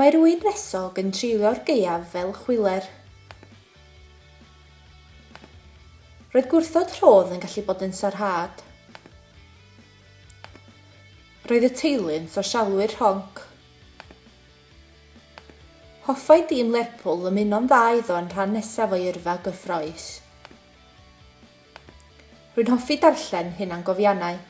Mae rhywun nesog yn treulio'r gaeaf fel chwiler. Roedd gwrthod rhodd yn gallu bod yn sarhad. Roedd y teulu'n sosialwyr rhonc. Hoffai dîm Lerpwl ymuno'n dda iddo yn rhan nesaf o'i yrfa gyffrous. Rwy'n hoffi darllen hunangofiannau.